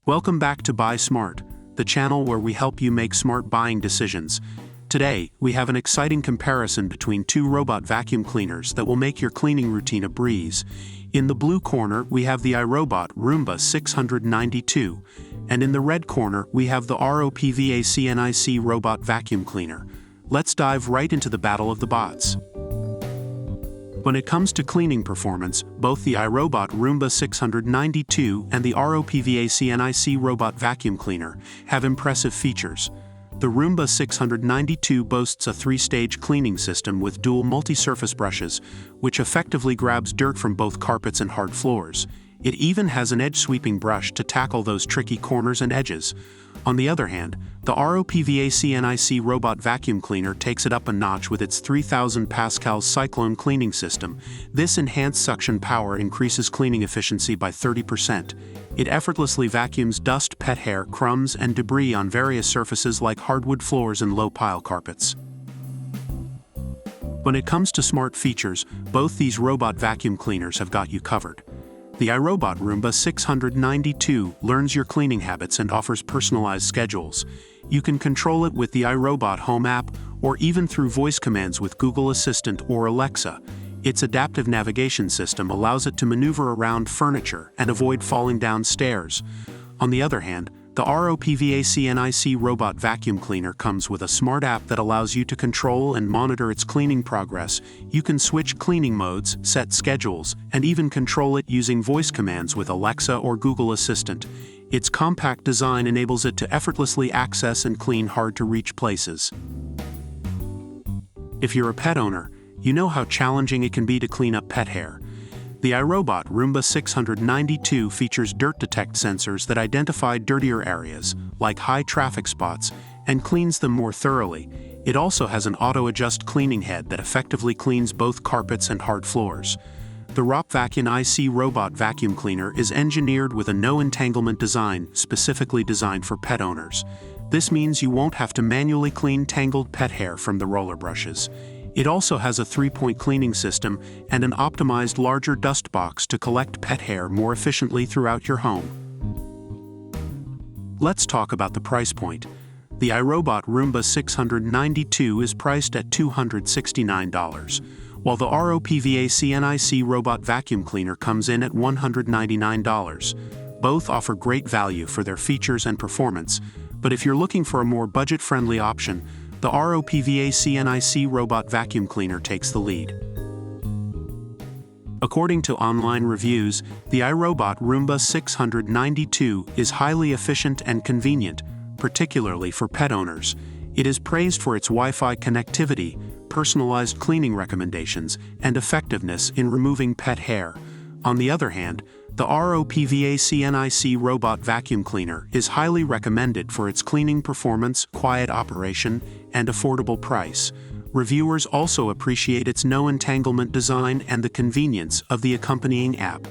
Welcome back to Buy Smart, the channel where we help you make smart buying decisions. Today, we have an exciting comparison between two robot vacuum cleaners that will make your cleaning routine a breeze. In the blue corner, we have the iRobot Roomba 692, and in the red corner, we have the ROPVACNIC robot vacuum cleaner. Let's dive right into the battle of the bots. When it comes to cleaning performance, both the iRobot Roomba 692 and the ROPVACNIC robot vacuum cleaner have impressive features. The Roomba 692 boasts a 3-stage cleaning system with dual multi-surface brushes, which effectively grabs dirt from both carpets and hard floors. It even has an edge-sweeping brush to tackle those tricky corners and edges. On the other hand, the ROPVACNIC robot vacuum cleaner takes it up a notch with its 3000 pascal Cyclone cleaning system. This enhanced suction power increases cleaning efficiency by 30%. It effortlessly vacuums dust, pet hair, crumbs, and debris on various surfaces like hardwood floors and low-pile carpets. When it comes to smart features, both these robot vacuum cleaners have got you covered. The iRobot Roomba 692 learns your cleaning habits and offers personalized schedules. You can control it with the iRobot Home app or even through voice commands with Google Assistant or Alexa. Its adaptive navigation system allows it to maneuver around furniture and avoid falling down stairs. On the other hand, the ROPVACNIC robot vacuum cleaner comes with a smart app that allows you to control and monitor its cleaning progress. You can switch cleaning modes, set schedules, and even control it using voice commands with Alexa or Google Assistant. Its compact design enables it to effortlessly access and clean hard-to-reach places. If you're a pet owner, you know how challenging it can be to clean up pet hair. The iRobot Roomba 692 features dirt detect sensors that identify dirtier areas, like high traffic spots, and cleans them more thoroughly. It also has an auto-adjust cleaning head that effectively cleans both carpets and hard floors. The ROPVACNIC robot vacuum cleaner is engineered with a no-entanglement design specifically designed for pet owners. This means you won't have to manually clean tangled pet hair from the roller brushes. It also has a 3-point cleaning system and an optimized larger dust box to collect pet hair more efficiently throughout your home. Let's talk about the price point. The iRobot Roomba 692 is priced at $269, while the ROPVACNIC robot vacuum cleaner comes in at $199. Both offer great value for their features and performance, but if you're looking for a more budget-friendly option, the ROPVACNIC robot vacuum cleaner takes the lead. According to online reviews, the iRobot Roomba 692 is highly efficient and convenient, particularly for pet owners. It is praised for its Wi-Fi connectivity, personalized cleaning recommendations, and effectiveness in removing pet hair. On the other hand, the ROPVACNIC robot vacuum cleaner is highly recommended for its cleaning performance, quiet operation, and affordable price. Reviewers also appreciate its no-entanglement design and the convenience of the accompanying app.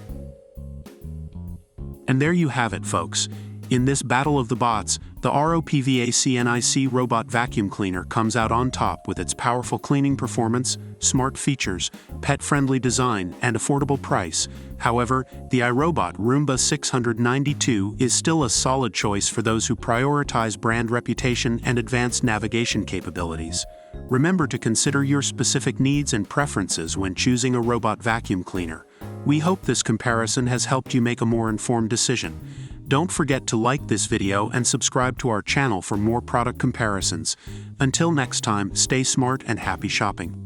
And there you have it, folks. In this battle of the bots, the ROPVACNIC robot vacuum cleaner comes out on top with its powerful cleaning performance, smart features, pet-friendly design, and affordable price. However, the iRobot Roomba 692 is still a solid choice for those who prioritize brand reputation and advanced navigation capabilities. Remember to consider your specific needs and preferences when choosing a robot vacuum cleaner. We hope this comparison has helped you make a more informed decision. Don't forget to like this video and subscribe to our channel for more product comparisons. Until next time, stay smart and happy shopping.